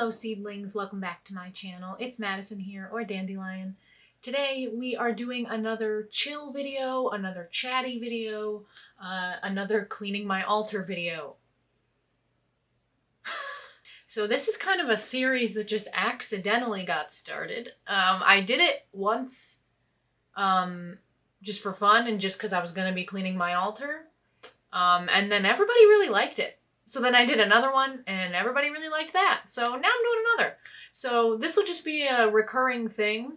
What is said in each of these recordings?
Hello seedlings, welcome back to my channel. It's Madison here, or Dandelion. Today we are doing another chill video, another chatty video, another cleaning my altar video. So this is kind of a series that just accidentally got started. I did it once just for fun and just because I was going to be cleaning my altar. And then everybody really liked it. So then I did another one and everybody really liked that. So now I'm doing another. So this will just be a recurring thing.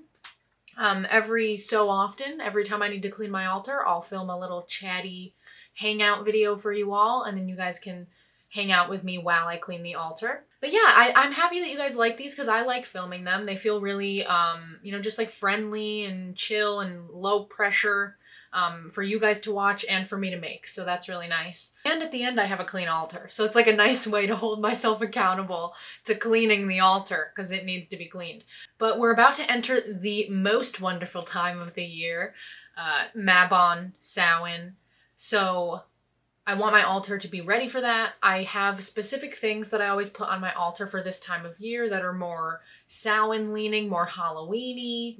Every so often, every time I need to clean my altar, I'll film a little chatty hangout video for you all. And then you guys can hang out with me while I clean the altar. But yeah, I'm happy that you guys like these because I like filming them. They feel really, just like friendly and chill and low pressure. For you guys to watch and for me to make. So that's really nice. And at the end I have a clean altar. So it's like a nice way to hold myself accountable to cleaning the altar because it needs to be cleaned. But we're about to enter the most wonderful time of the year, Mabon, Samhain. So I want my altar to be ready for that. I have specific things that I always put on my altar for this time of year that are more Samhain leaning, more Halloween-y,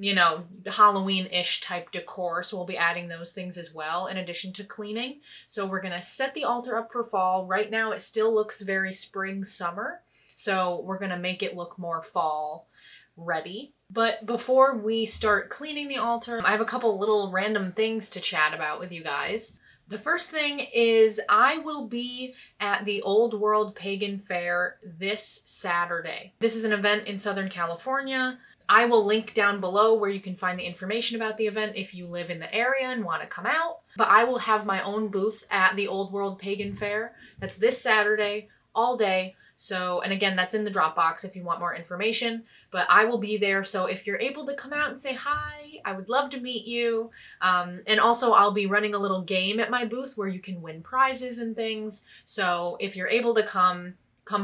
Halloween-ish type decor. So we'll be adding those things as well in addition to cleaning. So we're gonna set the altar up for fall. Right now it still looks very spring, summer. So we're gonna make it look more fall ready. But before we start cleaning the altar, I have a couple little random things to chat about with you guys. The first thing is I will be at the Old World Pagan Fair this Saturday. This is an event in Southern California. I will link down below where you can find the information about the event if you live in the area and want to come out. But I will have my own booth at the Old World Pagan Fair. That's this Saturday, all day. So, and again, that's in the Dropbox if you want more information, but I will be there. So if you're able to come out and say hi, I would love to meet you. And also I'll be running a little game at my booth where you can win prizes and things. So if you're able to come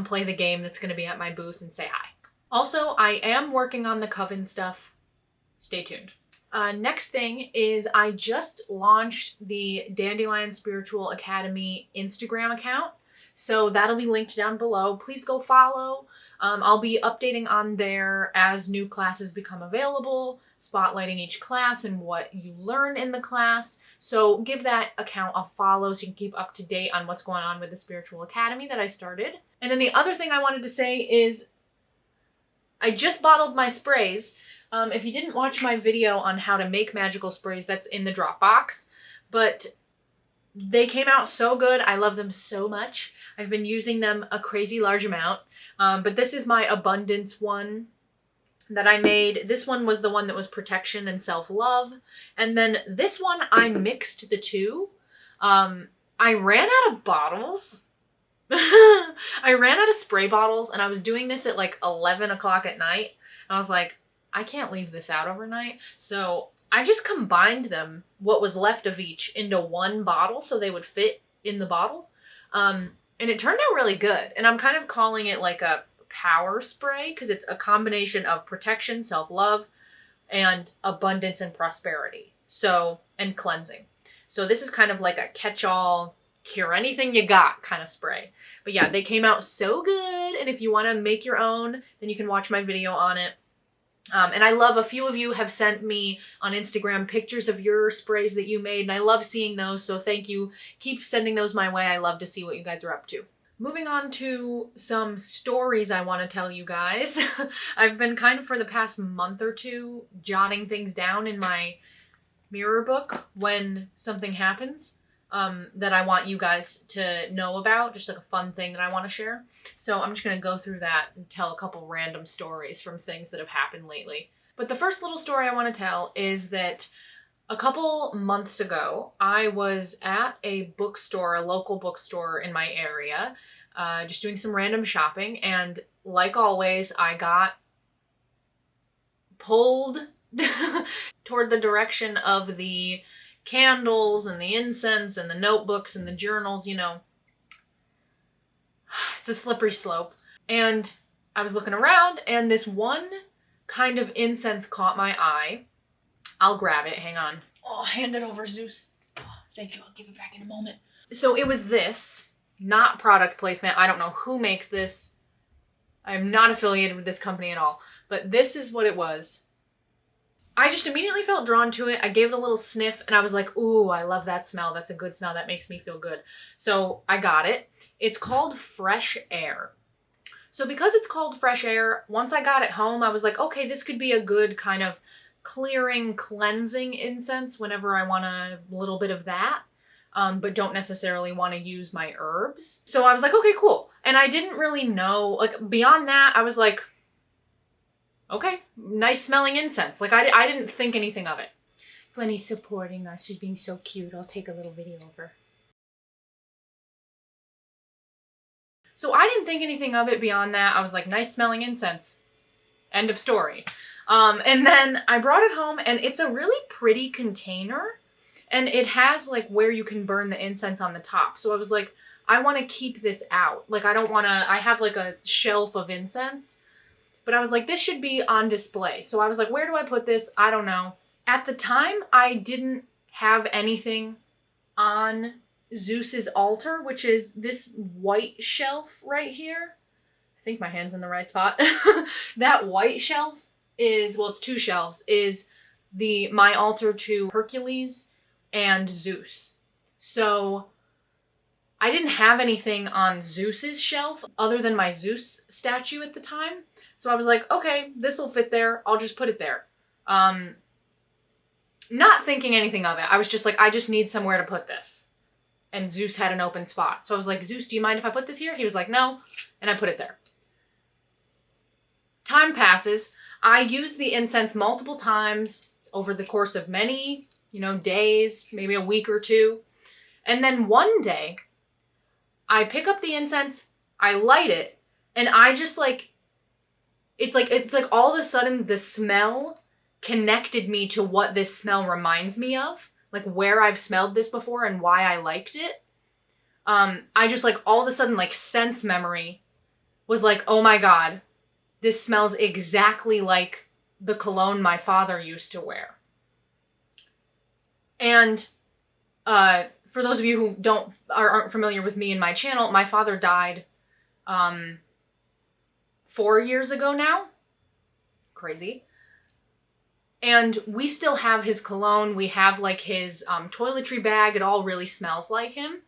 play the game that's going to be at my booth and say hi. Also, I am working on the coven stuff. Stay tuned. Next thing is I just launched the Dandelion Spiritual Academy Instagram account. So that'll be linked down below. Please go follow. I'll be updating on there as new classes become available, spotlighting each class and what you learn in the class. So give that account a follow so you can keep up to date on what's going on with the Spiritual Academy that I started. And then the other thing I wanted to say is I just bottled my sprays. If you didn't watch my video on how to make magical sprays, that's in the Dropbox. But they came out so good. I love them so much. I've been using them a crazy large amount. But this is my abundance one that I made. This one was the one that was protection and self-love. And then this one, I mixed the two. I ran out of bottles. I ran out of spray bottles and I was doing this at like 11 o'clock at night. And I was like, I can't leave this out overnight. So I just combined them, what was left of each, into one bottle so they would fit in the bottle. And it turned out really good. And I'm kind of calling it like a power spray because it's a combination of protection, self-love, and abundance and prosperity. So, and cleansing. So this is kind of like a catch-all, cure anything you got kind of spray. But yeah, they came out so good. And if you want to make your own, then you can watch my video on it. And I love, a few of you have sent me on Instagram pictures of your sprays that you made, and I love seeing those, so thank you. Keep sending those my way. I love to see what you guys are up to. Moving on to some stories I want to tell you guys. I've been kind of for the past month or two jotting things down in my mirror book when something happens. That I want you guys to know about, just like a fun thing that I want to share. So I'm just going to go through that and tell a couple random stories from things that have happened lately. But the first little story I want to tell is that a couple months ago, I was at a bookstore, a local bookstore in my area, just doing some random shopping. And like always, I got pulled toward the direction of the candles and the incense and the notebooks and the journals, It's a slippery slope. And I was looking around and this one kind of incense caught my eye. I'll grab it. Hang on. Oh, hand it over, Zeus. Oh, thank you. I'll give it back in a moment. So it was this, not product placement. I don't know who makes this. I'm not affiliated with this company at all. But this is what it was. I just immediately felt drawn to it. I gave it a little sniff and I was like, ooh, I love that smell. That's a good smell. That makes me feel good. So I got it. It's called Fresh Air. So because it's called Fresh Air, once I got it home, I was like, okay, this could be a good kind of clearing, cleansing incense whenever I want a little bit of that, but don't necessarily want to use my herbs. So I was like, okay, cool. And I didn't really know, like beyond that, I was like, okay, nice smelling incense. Like I didn't think anything of it. Glennie's supporting us. She's being so cute. I'll take a little video of her. So I didn't think anything of it beyond that. I was like, nice smelling incense. End of story. And then I brought it home and it's a really pretty container and it has like where you can burn the incense on the top. So I was like, I want to keep this out. Like I have like a shelf of incense, but I was like, this should be on display. So I was like, where do I put this? I don't know. At the time, I didn't have anything on Zeus's altar, which is this white shelf right here. I think my hand's in the right spot. That white shelf is, well, it's two shelves, is my altar to Hercules and Zeus. So I didn't have anything on Zeus's shelf other than my Zeus statue at the time. So I was like, okay, this will fit there. I'll just put it there. Not thinking anything of it. I was just like, I just need somewhere to put this. And Zeus had an open spot. So I was like, Zeus, do you mind if I put this here? He was like, no. And I put it there. Time passes. I used the incense multiple times over the course of many, days, maybe a week or two. And then one day, I pick up the incense, I light it, and I just it's like all of a sudden the smell connected me to what this smell reminds me of, like where I've smelled this before and why I liked it. I just all of a sudden sense memory was like, oh my God, this smells exactly like the cologne my father used to wear. And for those of you who aren't familiar with me and my channel, my father died 4 years ago now. Crazy. And we still have his cologne. We have his toiletry bag. It all really smells like him.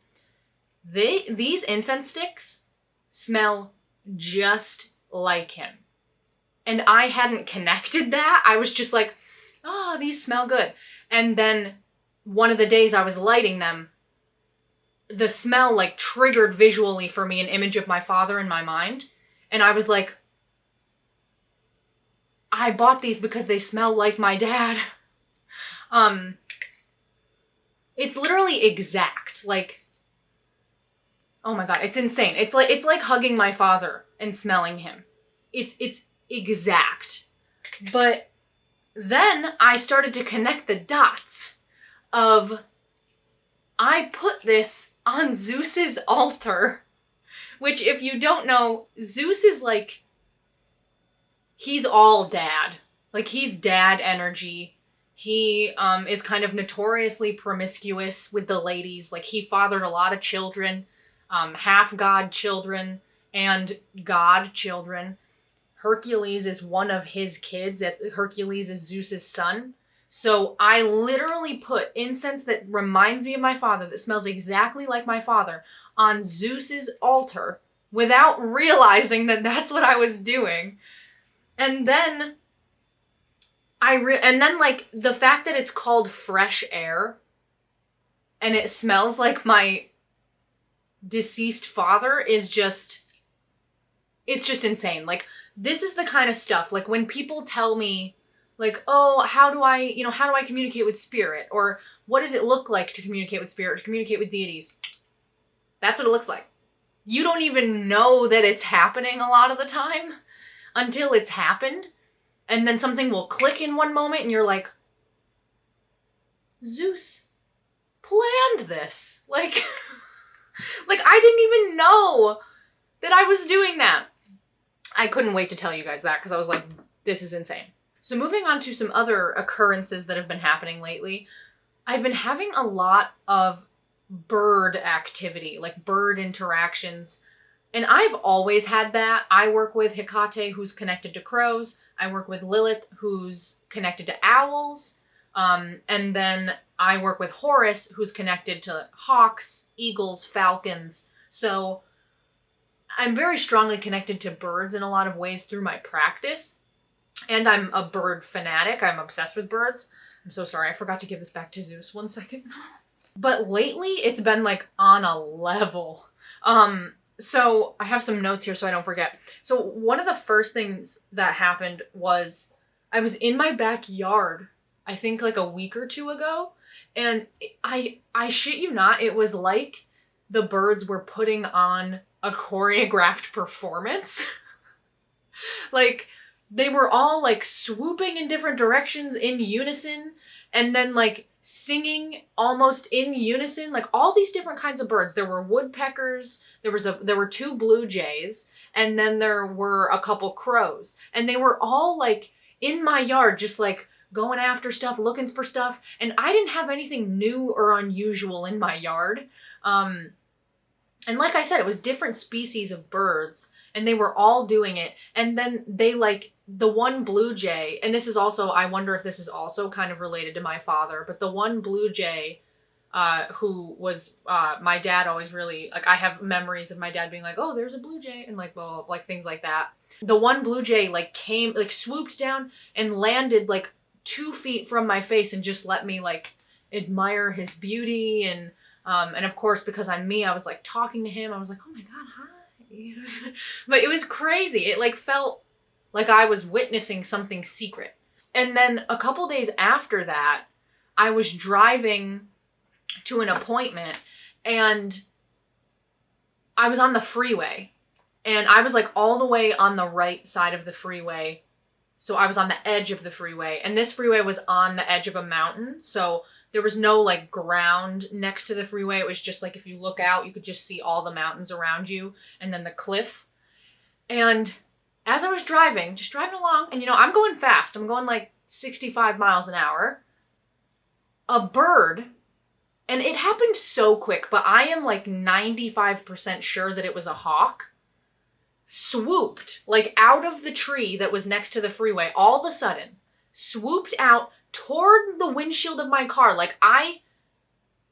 These incense sticks smell just like him. And I hadn't connected that. I was just like, oh, these smell good. And then one of the days I was lighting them, the smell triggered visually for me an image of my father in my mind. And I was like, I bought these because they smell like my dad. It's literally exact. Oh my God, it's insane. It's like hugging my father and smelling him. It's exact. But then I started to connect the dots of, I put this on Zeus's altar, which if you don't know, Zeus is he's all dad. He's dad energy. He is kind of notoriously promiscuous with the ladies. He fathered a lot of children, half-god children and god children. Hercules is one of his kids. Hercules is Zeus's son. So I literally put incense that reminds me of my father, that smells exactly like my father, on Zeus's altar without realizing that that's what I was doing. And then the fact that it's called Fresh Air and it smells like my deceased father is just, it's just insane. This is the kind of stuff, when people tell me, oh, how do I communicate with spirit? Or what does it look like to communicate with spirit, or to communicate with deities? That's what it looks like. You don't even know that it's happening a lot of the time until it's happened. And then something will click in one moment and you're like, Zeus planned this. I didn't even know that I was doing that. I couldn't wait to tell you guys that because I was like, this is insane. So moving on to some other occurrences that have been happening lately, I've been having a lot of bird activity, bird interactions. And I've always had that. I work with Hecate, who's connected to crows. I work with Lilith, who's connected to owls. And then I work with Horus, who's connected to hawks, eagles, falcons. So I'm very strongly connected to birds in a lot of ways through my practice. And I'm a bird fanatic. I'm obsessed with birds. I'm so sorry. I forgot to give this back to Zeus 1 second. But lately, it's been like on a level. So I have some notes here so I don't forget. So one of the first things that happened was I was in my backyard, I think like a week or two ago. And I shit you not, it was like the birds were putting on a choreographed performance. Like, they were all like swooping in different directions in unison, and then like singing almost in unison, like all these different kinds of birds. There were woodpeckers, there were 2 blue jays, and then there were a couple crows. And they were all like in my yard, just like going after stuff, looking for stuff. And I didn't have anything new or unusual in my yard. And like I said, it was different species of birds, and they were all doing it. And then they like, the one blue jay, and this is also, I wonder if this is also kind of related to my father, but the one blue jay, who was, my dad always really, like, I have memories of my dad being like, oh, there's a blue jay, and like, well, like things like that. The one blue jay like came, like swooped down and landed like 2 feet from my face and just let me like admire his beauty. And of course, because I'm me, I was like talking to him. I was like, oh my God, hi. But it was crazy. It like felt like I was witnessing something secret. And then a couple days after that, I was driving to an appointment, and I was on the freeway, and I was like all the way on the right side of the freeway. So I was on the edge of the freeway, and this freeway was on the edge of a mountain. So there was no like ground next to the freeway. It was just like, if you look out, you could just see all the mountains around you and then the cliff. And as I was driving, just driving along, and I'm going fast. I'm going like 65 miles an hour. A bird, and it happened so quick, but I am like 95% sure that it was a hawk, swooped like out of the tree that was next to the freeway, all of a sudden, swooped out toward the windshield of my car. Like, I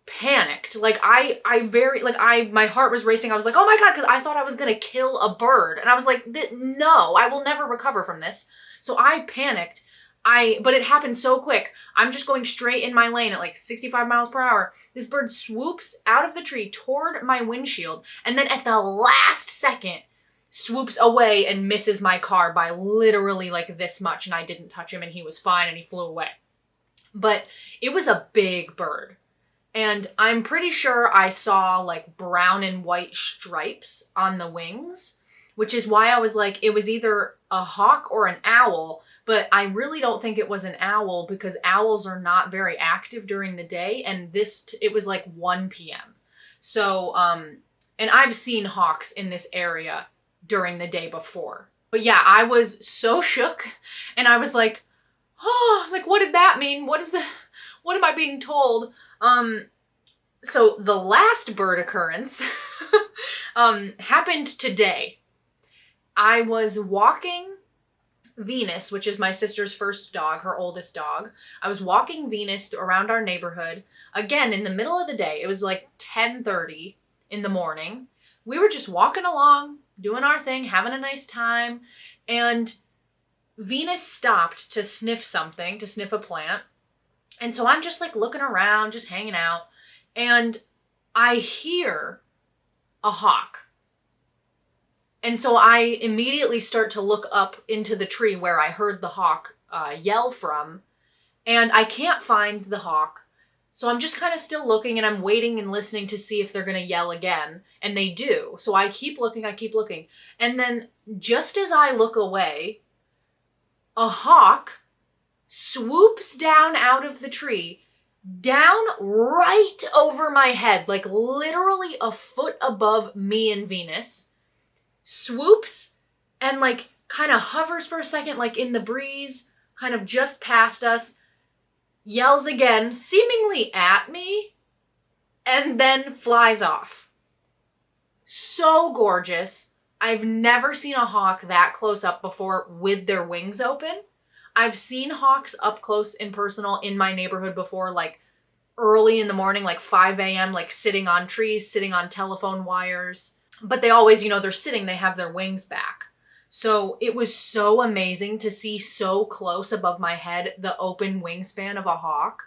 panicked. Like, my heart was racing. I was like, oh my God, because I thought I was going to kill a bird. And I was like, no, I will never recover from this. So I panicked. But it happened so quick. I'm just going straight in my lane at like 65 miles per hour. This bird swoops out of the tree toward my windshield, and then at the last second, swoops away and misses my car by literally like this much, and I didn't touch him, and he was fine, and he flew away. But it was a big bird. And I'm pretty sure I saw like brown and white stripes on the wings, which is why I was like, it was either a hawk or an owl, but I really don't think it was an owl, because owls are not very active during the day, and it was like 1 p.m. So, and I've seen hawks in this area during the day before. But yeah, I was so shook, and I was like, oh, like, what did that mean? What am I being told? So the last bird occurrence, happened today. I was walking Venus, which is my sister's first dog, her oldest dog. I was walking Venus around our neighborhood, again, in the middle of the day. It was like 10:30 in the morning. We were just walking along, doing our thing, having a nice time, and Venus stopped to sniff something, to sniff a plant. And so I'm just like looking around, just hanging out, and I hear a hawk. And so I immediately start to look up into the tree where I heard the hawk yell from, and I can't find the hawk. So I'm just kind of still looking, and I'm waiting and listening to see if they're going to yell again. And they do. So I keep looking. And then just as I look away, a hawk swoops down out of the tree, down right over my head, like literally a foot above me and Venus, swoops and like kind of hovers for a second, like in the breeze, kind of just past us, yells again, seemingly at me, and then flies off. So gorgeous. I've never seen a hawk that close up before with their wings open. I've seen hawks up close and personal in my neighborhood before, like early in the morning, like 5 a.m., like sitting on trees, sitting on telephone wires. But they always, they're sitting, they have their wings back. So it was so amazing to see so close above my head the open wingspan of a hawk.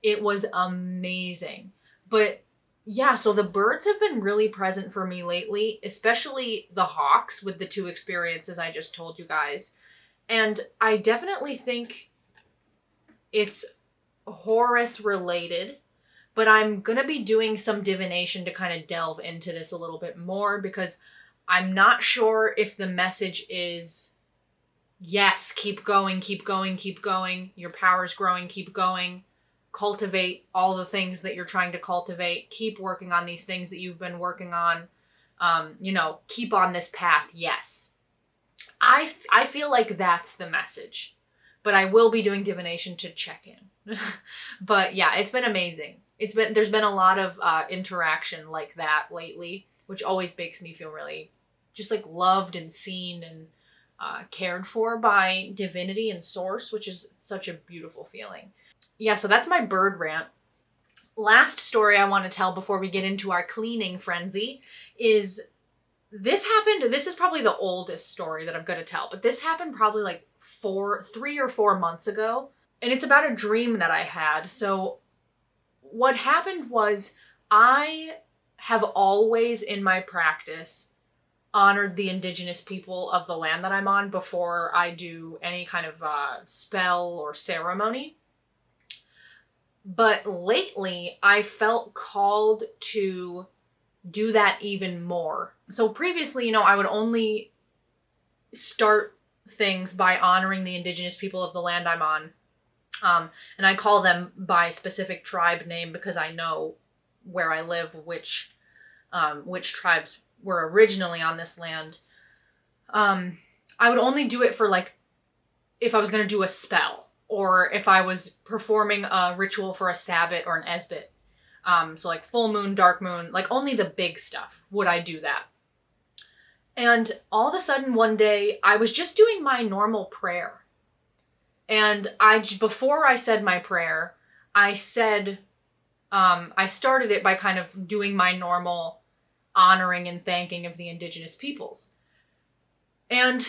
It was amazing. But yeah, so the birds have been really present for me lately, especially the hawks with the 2 experiences I just told you guys. And I definitely think it's Horus related, but I'm going to be doing some divination to kind of delve into this a little bit more, because I'm not sure if the message is, yes, keep going, keep going, keep going. Your power's growing, keep going. Cultivate all the things that you're trying to cultivate. Keep working on these things that you've been working on. Keep on this path, yes. I feel like that's the message. But I will be doing divination to check in. But yeah, it's been amazing. There's been a lot of interaction like that lately, which always makes me feel really just like loved and seen and cared for by divinity and source, which is such a beautiful feeling. Yeah, so that's my bird rant. Last story I want to tell before we get into our cleaning frenzy is this happened. This is probably the oldest story that I'm going to tell, but this happened probably like 3 or 4 months ago. And it's about a dream that I had. So what happened was, I have always in my practice honored the indigenous people of the land that I'm on before I do any kind of spell or ceremony. But lately I felt called to do that even more. So previously, I would only start things by honoring the indigenous people of the land I'm on. And I call them by specific tribe name because I know where I live, which tribes were originally on this land. I would only do it for like, if I was going to do a spell, or if I was performing a ritual for a Sabbat or an Esbit. So like full moon, dark moon, like only the big stuff would I do that. And all of a sudden one day I was just doing my normal prayer. And before I said my prayer, I started it by kind of doing my normal honoring and thanking of the indigenous peoples. And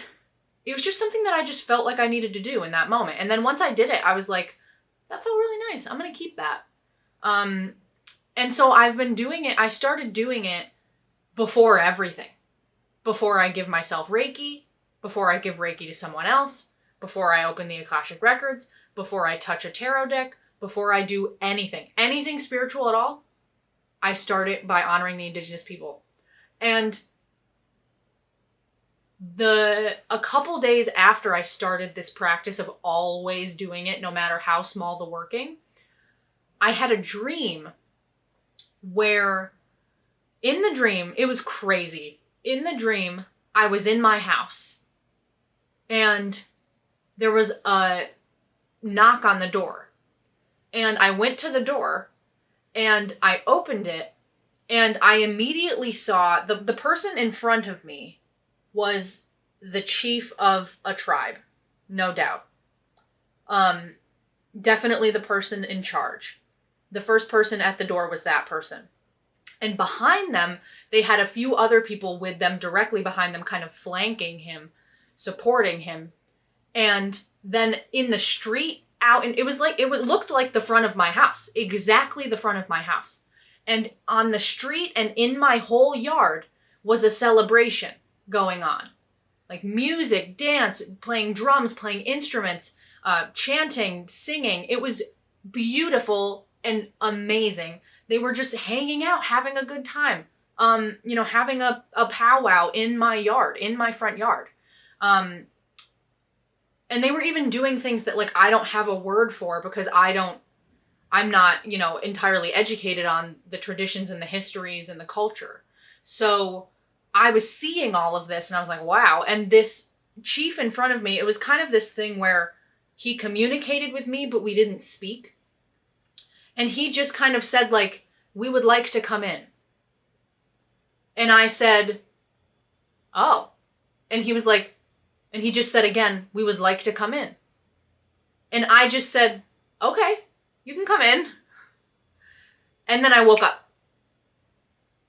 it was just something that I just felt like I needed to do in that moment. And then once I did it, I was like, that felt really nice. I'm going to keep that. And so I've been doing it. I started doing it before everything. Before I give myself Reiki, before I give Reiki to someone else, before I open the Akashic Records, before I touch a tarot deck, before I do anything spiritual at all, I start it by honoring the indigenous people. And a couple days after I started this practice of always doing it, no matter how small the working, I had a dream where, in the dream, it was crazy. In the dream, I was in my house, and there was a knock on the door. And I went to the door, and I opened it, and I immediately saw the person in front of me was the chief of a tribe, no doubt. Definitely the person in charge. The first person at the door was that person. And behind them, they had a few other people with them directly behind them, kind of flanking him, supporting him. And then in the street out, and it looked like the front of my house, exactly the front of my house. And on the street and in my whole yard was a celebration going on. Like music, dance, playing drums, playing instruments, chanting, singing. It was beautiful and amazing. They were just hanging out, having a good time. Having a powwow in my yard, in my front yard. And they were even doing things that like I don't have a word for, because I'm not, entirely educated on the traditions and the histories and the culture. So I was seeing all of this and I was like, wow. And this chief in front of me, it was kind of this thing where he communicated with me, but we didn't speak. And he just kind of said, like, we would like to come in. And I said, oh. And he was like, and he just said again, we would like to come in. And I just said, okay, you can come in. And then I woke up.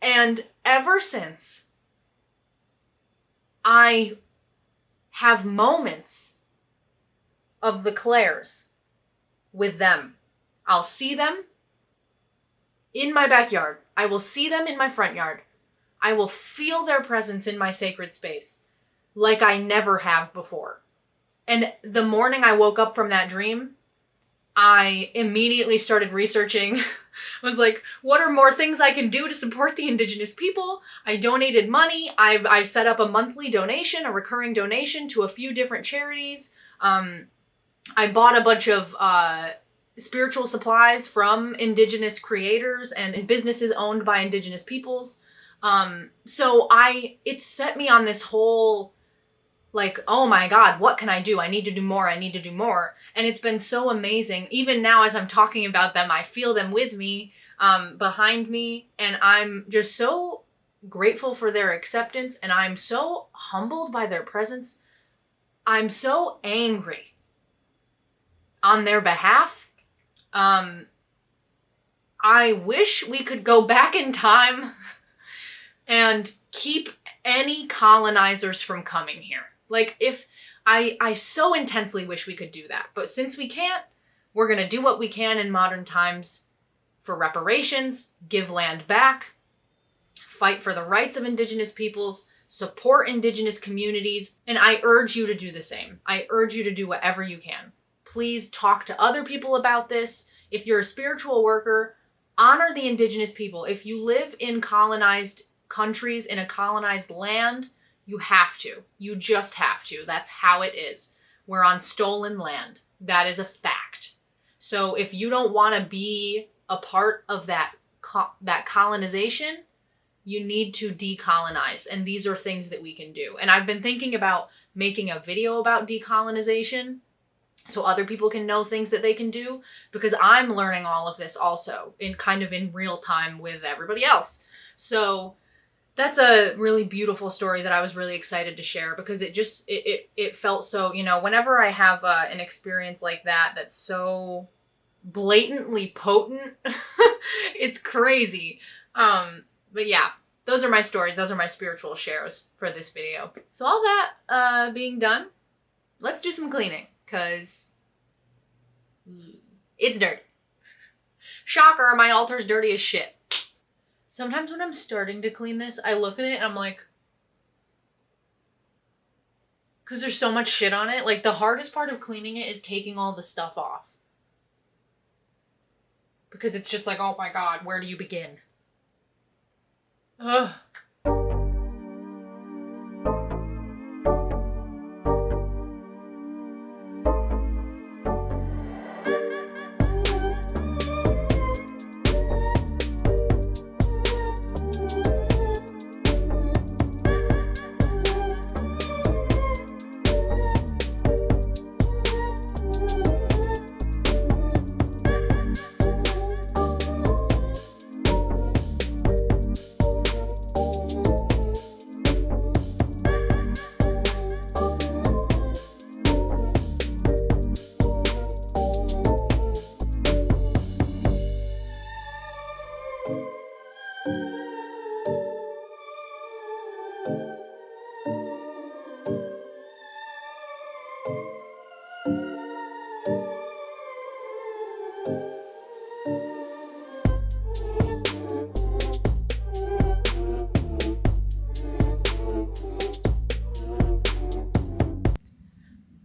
And ever since, I have moments of the Claires with them. I'll see them in my backyard. I will see them in my front yard. I will feel their presence in my sacred space like I never have before. And the morning I woke up from that dream, I immediately started researching. I was like, what are more things I can do to support the indigenous people? I donated money. I've set up a monthly donation, a recurring donation to a few different charities. I bought a bunch of spiritual supplies from indigenous creators and businesses owned by indigenous peoples. So it set me on this whole, like, oh my God, what can I do? I need to do more. I need to do more. And it's been so amazing. Even now, as I'm talking about them, I feel them with me, behind me. And I'm just so grateful for their acceptance. And I'm so humbled by their presence. I'm so angry on their behalf. I wish we could go back in time and keep any colonizers from coming here. Like, if I so intensely wish we could do that. But since we can't, we're going to do what we can in modern times for reparations, give land back, fight for the rights of indigenous peoples, support indigenous communities, and I urge you to do the same. I urge you to do whatever you can. Please talk to other people about this. If you're a spiritual worker, honor the indigenous people. If you live in colonized countries, in a colonized land, you have to. You just have to. That's how it is. We're on stolen land. That is a fact. So if you don't want to be a part of that colonization, you need to decolonize. And these are things that we can do. And I've been thinking about making a video about decolonization so other people can know things that they can do, because I'm learning all of this also in real time with everybody else. So that's a really beautiful story that I was really excited to share, because it felt so, whenever I have an experience like that, that's so blatantly potent, it's crazy. But yeah, those are my stories. Those are my spiritual shares for this video. So all that being done, let's do some cleaning, because it's dirty. Shocker, my altar's dirty as shit. Sometimes when I'm starting to clean this, I look at it and I'm like, because there's so much shit on it. Like, the hardest part of cleaning it is taking all the stuff off. Because it's just like, oh my God, where do you begin? Ugh.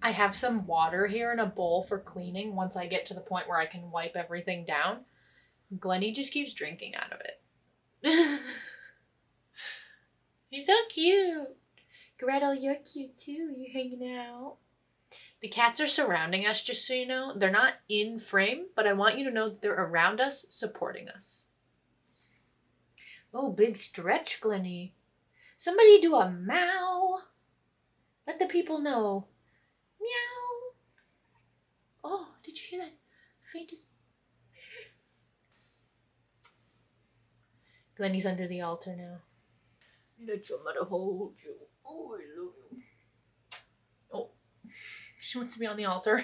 I have some water here in a bowl for cleaning once I get to the point where I can wipe everything down. Glennie just keeps drinking out of it. She's so cute. Gretel, you're cute too. You're hanging out. The cats are surrounding us, just so you know. They're not in frame, but I want you to know that they're around us, supporting us. Oh, big stretch, Glennie. Somebody do a meow. Let the people know. Meow. Oh, did you hear that? Faintest. Glennie's under the altar now. Let your mother hold you. Oh, I love you. Oh, she wants to be on the altar.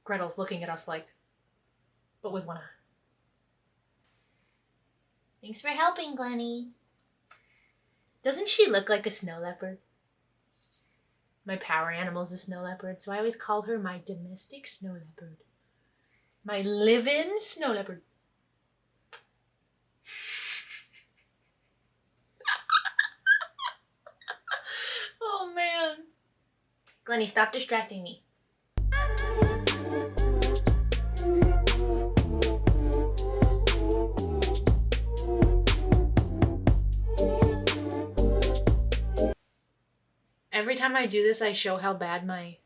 Gretel's looking at us like, but with one eye. Thanks for helping, Glennie. Doesn't she look like a snow leopard? My power animal's a snow leopard, so I always call her my domestic snow leopard. My live-in snow leopard. Oh, man. Glennie, stop distracting me. Every time I do this, I show how bad my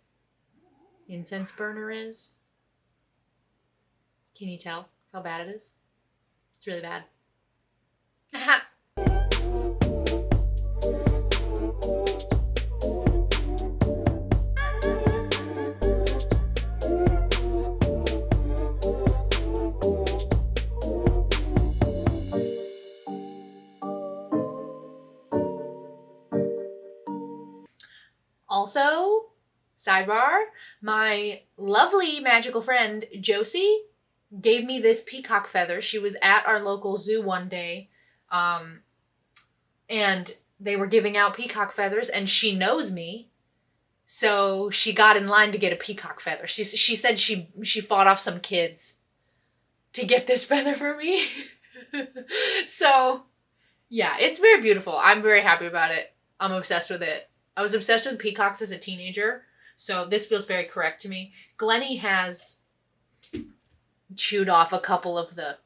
incense burner is. Can you tell how bad it is? It's really bad. Aha! Also, sidebar, my lovely magical friend Josie gave me this peacock feather. She was at our local zoo one day, and they were giving out peacock feathers, and she knows me, so she got in line to get a peacock feather. She said she fought off some kids to get this feather for me. So, yeah, it's very beautiful. I'm very happy about it. I'm obsessed with it. I was obsessed with peacocks as a teenager, so this feels very correct to me. Glennie has chewed off a couple of the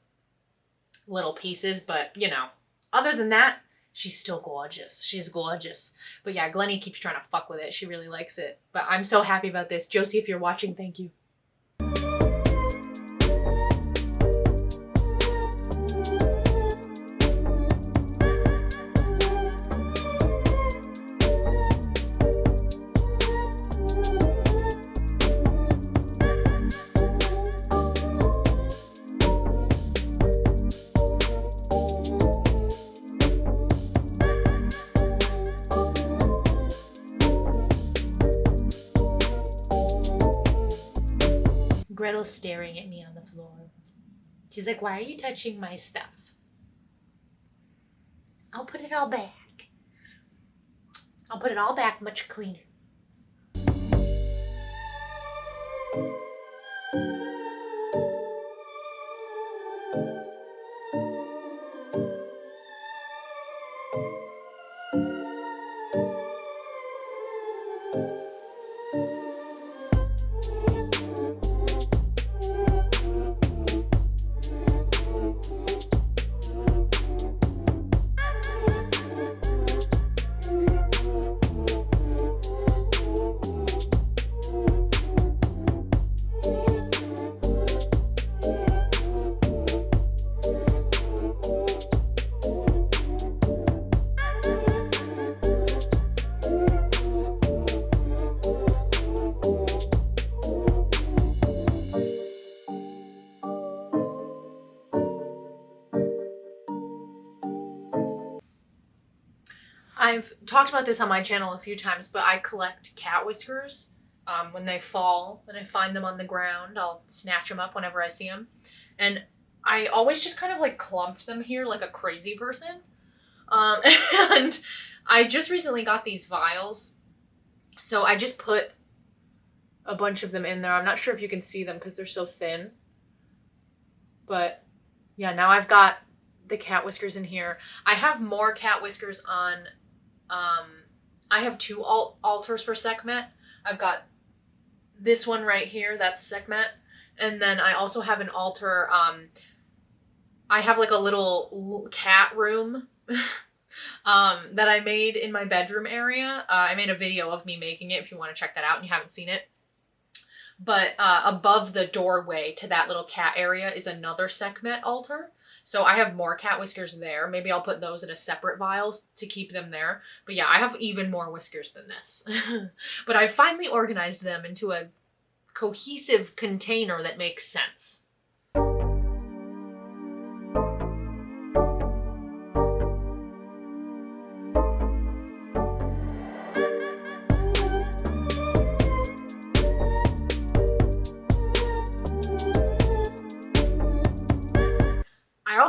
little pieces, but, you know, other than that, she's still gorgeous. She's gorgeous. But yeah, Glennie keeps trying to fuck with it. She really likes it. But I'm so happy about this. Josie, if you're watching, thank you. Gretel's staring at me on the floor. She's like, why are you touching my stuff? I'll put it all back. I'll put it all back much cleaner. I've talked about this on my channel a few times, but I collect cat whiskers. When they fall, when I find them on the ground, I'll snatch them up whenever I see them. And I always just kind of like clumped them here like a crazy person. And I just recently got these vials. So I just put a bunch of them in there. I'm not sure if you can see them because they're so thin. But yeah, now I've got the cat whiskers in here. I have more cat whiskers on... I have two altars for Sekhmet. I've got this one right here, that's Sekhmet. And then I also have an altar, I have like a little cat room that I made in my bedroom area. I made a video of me making it if you want to check that out and you haven't seen it. But above the doorway to that little cat area is another Sekhmet altar. So I have more cat whiskers there. Maybe I'll put those in a separate vial to keep them there. But yeah, I have even more whiskers than this. But I finally organized them into a cohesive container that makes sense.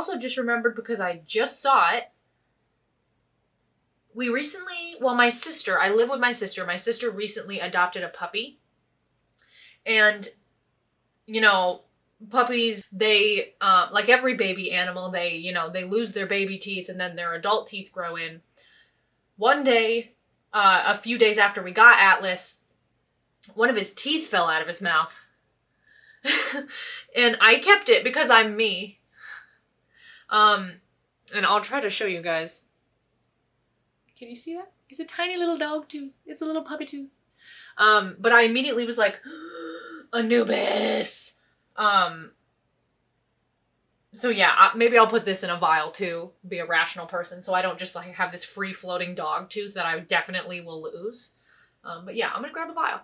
also just remembered because I just saw it. We recently, well, my sister, I live with my sister. My sister recently adopted a puppy. And, you know, puppies, they, like every baby animal, they, they lose their baby teeth and then their adult teeth grow in. One day, a few days after we got Atlas, one of his teeth fell out of his mouth. And I kept it because I'm me. And I'll try to show you guys. Can you see that? It's a tiny little dog tooth. It's a little puppy tooth. But I immediately was like, Anubis. So yeah, maybe I'll put this in a vial too, be a rational person, so I don't just like have this free floating dog tooth that I definitely will lose. But yeah, I'm gonna grab a vial.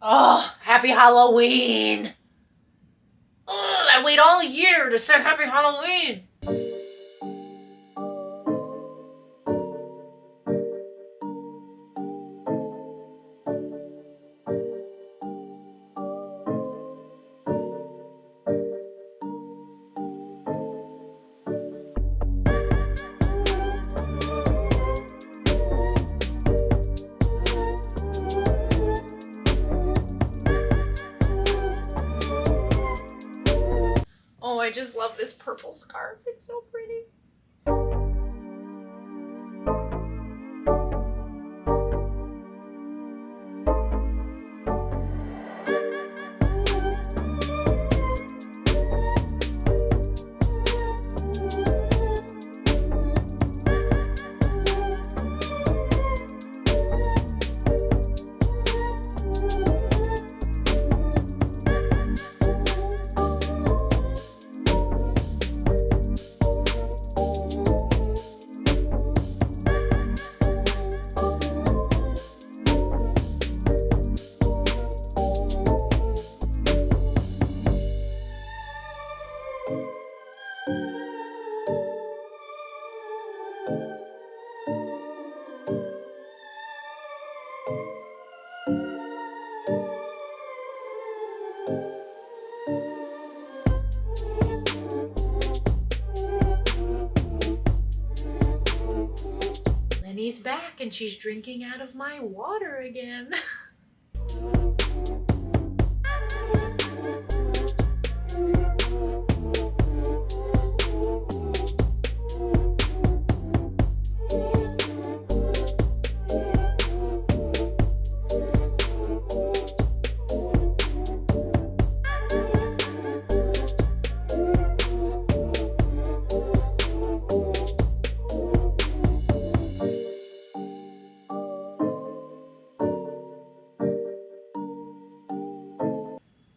Oh, happy Halloween! Oh, I wait all year to say happy Halloween! Oh, I just love this purple scarf. It's so pretty. Lenny's back and she's drinking out of my water again.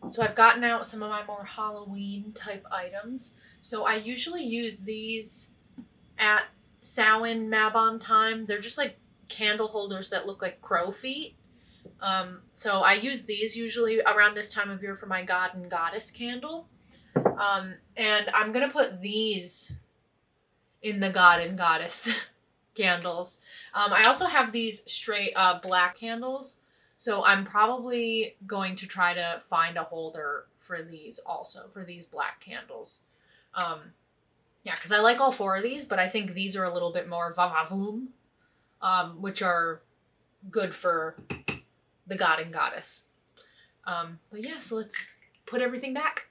So I've gotten out some of my more Halloween type items. So I usually use these at Samhain Mabon time. They're just like candle holders that look like crow feet. So I use these usually around this time of year for my God and Goddess candle. And I'm going to put these in the God and Goddess candles. I also have these straight black candles. So I'm probably going to try to find a holder for these also, for these black candles. Yeah, because I like all 4 of these, but I think these are a little bit more vavavoom, which are good for the god and goddess. But yeah, so let's put everything back.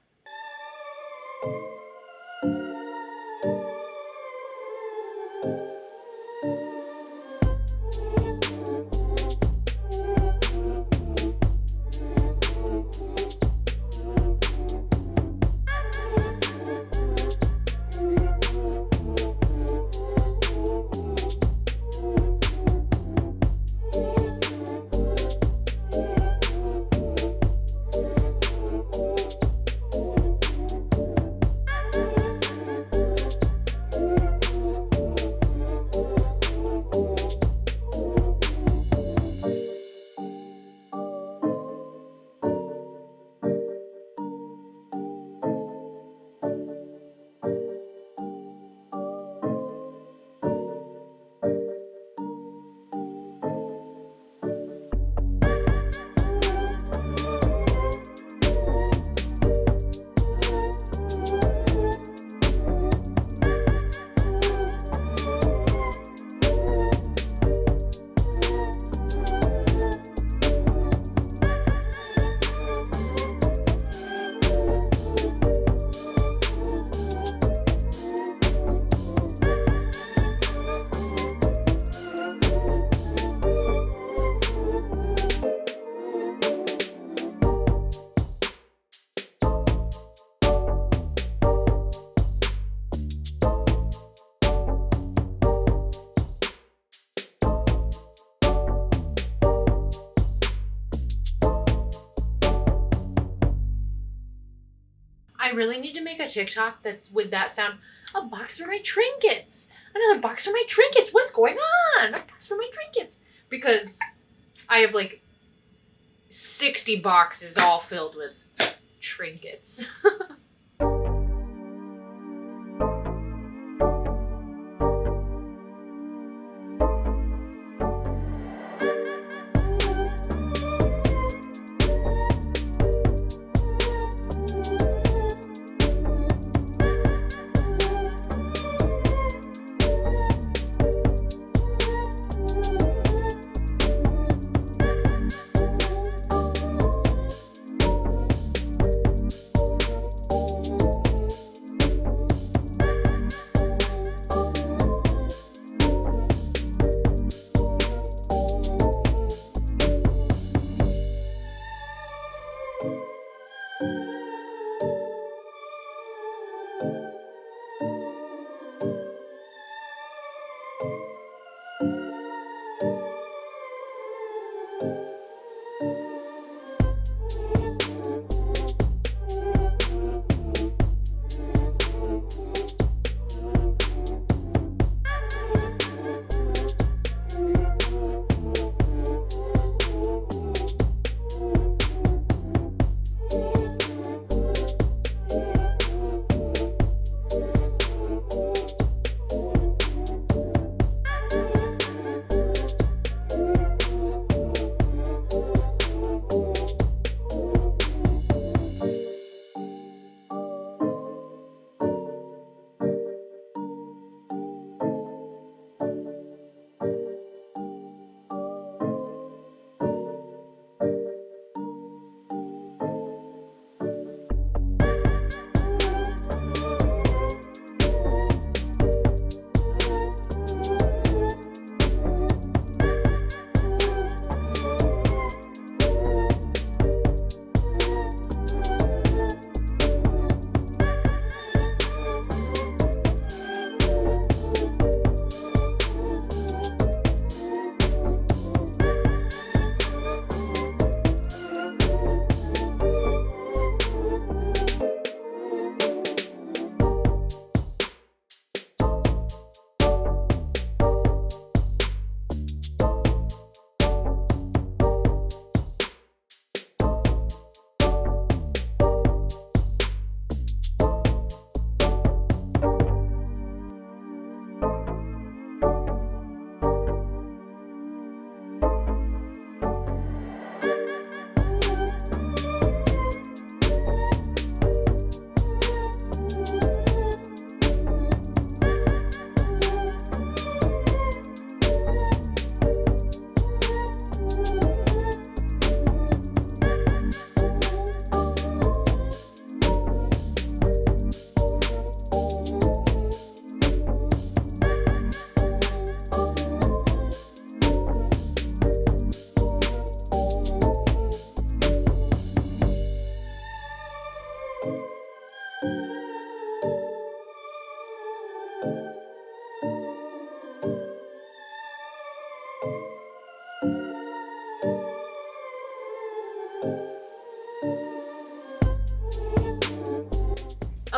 I really need to make a TikTok that's with that sound. A box for my trinkets. Another box for my trinkets. What's going on? A box for my trinkets. Because I have like 60 boxes all filled with trinkets.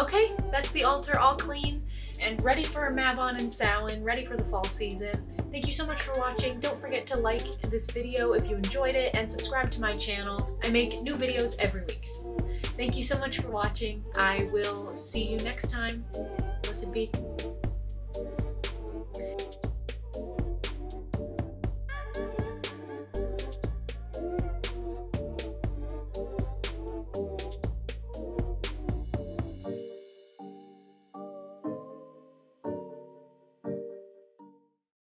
Okay, that's the altar all clean and ready for Mabon and Samhain, ready for the fall season. Thank you so much for watching. Don't forget to like this video if you enjoyed it and subscribe to my channel. I make new videos every week. Thank you so much for watching. I will see you next time. Blessed be.